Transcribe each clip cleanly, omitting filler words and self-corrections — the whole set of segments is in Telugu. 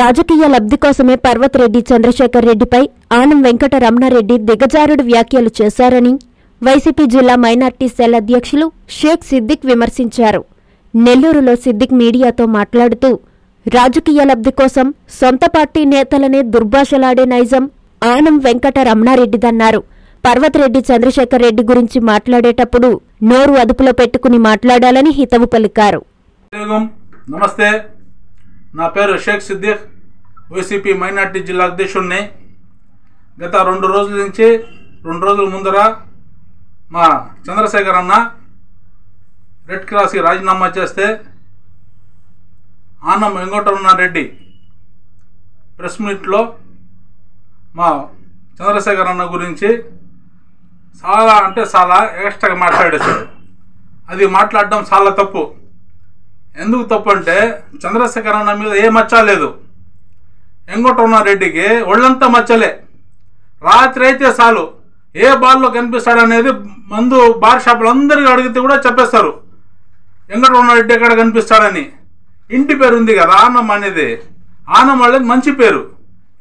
రాజకీయ లబ్ధి కోసమే పర్వతరెడ్డి చంద్రశేఖర్ రెడ్డిపై ఆనం వెంకట రమణారెడ్డి దిగజారుడు వ్యాఖ్యలు చేశారని వైసీపీ జిల్లా మైనార్టీ సెల్ అధ్యక్షులు షేక్ సిద్దిక్ విమర్శించారు. నెల్లూరులో సిద్దిక్ మీడియాతో మాట్లాడుతూ రాజకీయ లబ్ధి కోసం సొంత పార్టీ నేతలనే దుర్భాషలాడే నైజం ఆనం వెంకట రమణారెడ్డిదన్నారు. పర్వతరెడ్డి చంద్రశేఖర్ రెడ్డి గురించి మాట్లాడేటప్పుడు నోరు అదుపులో పెట్టుకుని మాట్లాడాలని హితవు పలికారు. నమస్తే, నా పేరు షేక్ సిద్దిక్, వైసీపీ మైనార్టీ జిల్లా అధ్యక్షుడిని. గత 2 రోజుల నుంచి 2 రోజుల ముందర మా చంద్రశేఖర్ అన్న రెడ్ క్రాస్కి రాజీనామా చేస్తే ఆనం వెంకటరమణారెడ్డి ప్రెస్ మీట్లో మా చంద్రశేఖర్ అన్న గురించి చాలా ఎక్స్ట్రాగా మాట్లాడేశాడు. అది మాట్లాడడం చాలా తప్పు. ఎందుకు తప్పు అంటే చంద్రశేఖర్ అన్న మీద ఏ మచ్చ లేదు. వెంకటరమణారెడ్డికి ఒళ్ళంతా మచ్చలే. రాత్రి అయితే చాలు ఏ బాల్లో కనిపిస్తాడనేది మందు బార్ షాపులు అందరికీ అడిగితే కూడా చెప్పేస్తారు వెంకటరమణారెడ్డి ఎక్కడ కనిపిస్తాడని. ఇంటి పేరు ఉంది కదా ఆనం అనేది, ఆనం వాళ్ళది మంచి పేరు.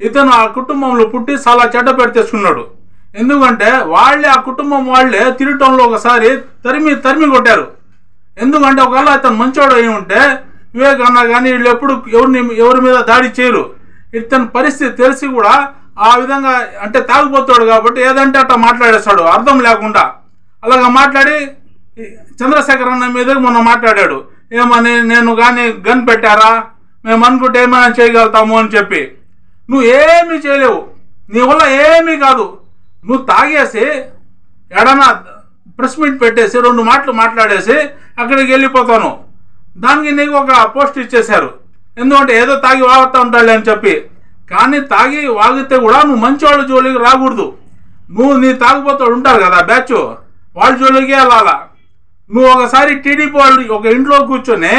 ఇతను ఆ కుటుంబంలో పుట్టి చాలా చెడ్డ పేరు తెచ్చుకున్నాడు. ఎందుకంటే వాళ్ళే ఆ కుటుంబం వాళ్ళే తిరగటంలో ఒకసారి తరిమి కొట్టారు. ఎందుకంటే ఒకవేళ ఇతను మంచోడు అయి ఉంటే వివేక్ అన్న కానీ వీళ్ళు ఎప్పుడు ఎవరి మీద దాడి చేయరు. ఇతని పరిస్థితి తెలిసి కూడా ఆ విధంగా అంటే తాగుపోతాడు కాబట్టి ఏదంటే అట్లా మాట్లాడేస్తాడు అర్థం లేకుండా. అలాగా మాట్లాడి చంద్రశేఖర్ అన్న మీద మొన్న మాట్లాడాడు. ఏమని, నేను కానీ గన్ పెట్టారా, మేము అనుకుంటే ఏమైనా చేయగలుగుతాము అని చెప్పి. నువ్వు ఏమీ చేయలేవు, నీ వల్ల ఏమీ కాదు. నువ్వు తాగేసి ఎడనా ప్రెస్ మీట్ పెట్టేసి 2 మాటలు మాట్లాడేసి అక్కడికి వెళ్ళిపోతాను. దానికి నీకు ఒక పోస్ట్ ఇచ్చేశారు. ఎందుకంటే ఏదో తాగి వాగుతూ ఉంటాడులే అని చెప్పి. కానీ తాగి వాగితే కూడా నువ్వు మంచివాళ్ళ జోలికి రాకూడదు. నీ తాగిపోతాడు ఉంటారు కదా బ్యాచ్, వాళ్ళ జోలికి వెళ్ళాలా. నువ్వు ఒకసారి టీడీపీ వాళ్ళు ఒక ఇంట్లో కూర్చొని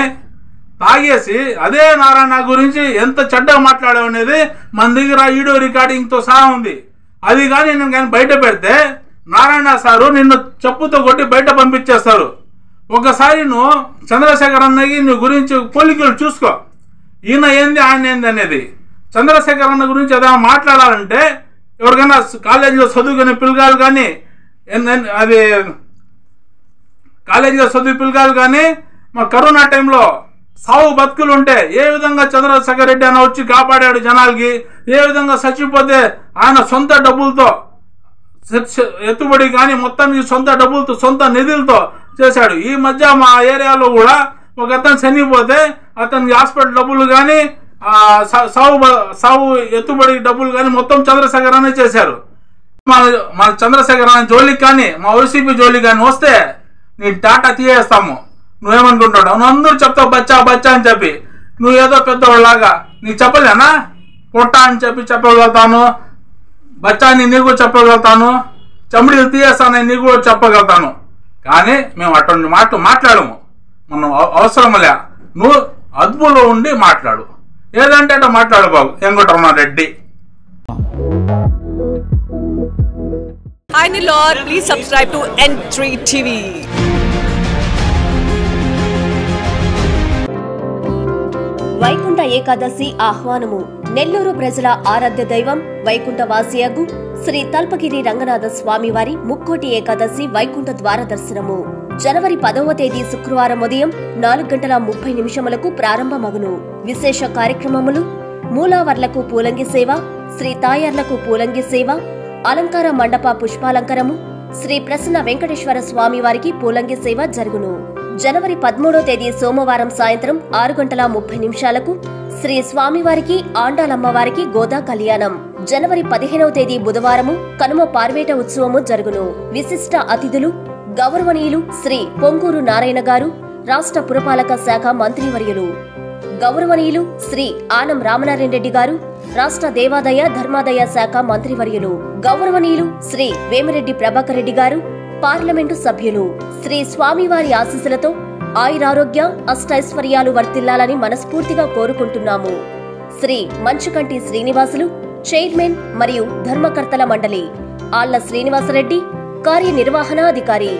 తాగేసి అదే నారాయణ గురించి ఎంత చెడ్డగా మాట్లాడావు అనేది మన దగ్గర వీడియో రికార్డింగ్తో సహా ఉంది. అది కానీ నేను కానీ బయట పెడితే నారాయణ సారు నిన్ను చెప్పుతో కొట్టి బయట పంపించేస్తారు. ఒకసారి నువ్వు చంద్రశేఖర్ అన్నకి నీ గురించి పోలికలు చూసుకో, ఈయన ఏంది ఆయన ఏంది అనేది. చంద్రశేఖర్ అన్న గురించి ఏదైనా మాట్లాడాలంటే ఎవరికైనా కాలేజీలో చదువుకునే పిల్లగాలు కానీ అది కాలేజీలో చదువు పిల్లగాలు కానీ మా కరోనా టైంలో సావు బతుకులు ఉంటే ఏ విధంగా చంద్రశేఖర్ రెడ్డి అన్న వచ్చి కాపాడాడు జనాలకి, ఏ విధంగా చచ్చిపోతే ఆయన సొంత డబ్బులతో ఎత్తుబడి కానీ మొత్తానికి సొంత డబ్బులతో సొంత నిధులతో చేశాడు. ఈ మధ్య మా ఏరియాలో కూడా ఒక అతను చనిపోతే అతనికి హాస్పిటల్ డబ్బులు కానీ సావు ఎత్తుబడి డబ్బులు కానీ మొత్తం చంద్రశేఖర్ అనే చేశారు. మన చంద్రశేఖర్ అన్న జోలికి కానీ మా వైసీపీ జోలికి కానీ వస్తే నీ టాటా తీయేస్తాము. నువ్వేమనుకుంటావు, నువ్వు అందరూ చెప్తావు బచ్చా అని చెప్పి. నువ్వు ఏదో పెద్దవాళ్ళలాగా నీకు చెప్పలేనా, పొట్ట అని చెప్పి చెప్పగలుగుతాను, బచ్చా అని నీకు చెప్పగలుగుతాను, చమడీలు తీయేస్తానని నీకు కూడా చెప్పగలుగుతాను. కానీ మేము అటువంటి మాటలు మాట్లాడము, మనం అవసరములే. నువ్వు అదుపులో ఉండి మాట్లాడు, ఏదంటే అట్లా మాట్లాడు బాబు Venkataramana Reddy. Hi Nilor, please subscribe to N3 TV. Vaikuntha Ekadashi ఆహ్వానము. Nellore ప్రజల ఆరాధ్య దైవం వైకుంఠ వాసియగు శ్రీ తల్పగిరి రంగనాథ స్వామివారి ముక్కోటి ఏకాదశి వైకుంఠ ద్వార దర్శనము జనవరి 10వ తేదీ శుక్రవారం ఉదయం 4:30 ప్రారంభమగును. విశేష కార్యక్రమములు: మూలావర్లకు పూలంగి సేవ, శ్రీ తాయార్లకు పూలంగి సేవ, అలంకార మండప పుష్పాలంకరము, శ్రీ ప్రసన్న వెంకటేశ్వర స్వామివారికి పూలంగి సేవ జరుగును. జనవరి 13వ తేదీ సోమవారం సాయంత్రం 6:30 శ్రీ స్వామివారికి ఆండాలమ్మవారికి గోదా కళ్యాణం. జనవరి 15వ తేదీ బుధవారము కనుమ పార్వేట ఉత్సవము జరుగును. విశిష్ట అతిథులు గౌరవనీయులు శ్రీ పొంగూరు నారాయణ గారు, రాష్ట్ర పురపాలక శాఖ మంత్రివర్యులు. గౌరవనీయులు శ్రీ ఆనం రామనారాయణ రెడ్డి గారు, రాష్ట్ర దేవాదాయ ధర్మాదాయ శాఖ మంత్రివర్యులు. గౌరవనీయులు శ్రీ వేమిరెడ్డి ప్రభాకర్ రెడ్డి గారు, పార్లమెంటు సభ్యులు. శ్రీ స్వామివారి ఆశీస్సులతో ఆయురారోగ్య అష్టైశ్వర్యాలు వర్తిల్లాలని మనస్ఫూర్తిగా కోరుకుంటున్నాము. శ్రీ మంచుకంటి శ్రీనివాసులు, చైర్మన్ మరియు ధర్మకర్తల మండలి. ఆళ్ల శ్రీనివాసరెడ్డి, కార్యనిర్వహణాధికారి.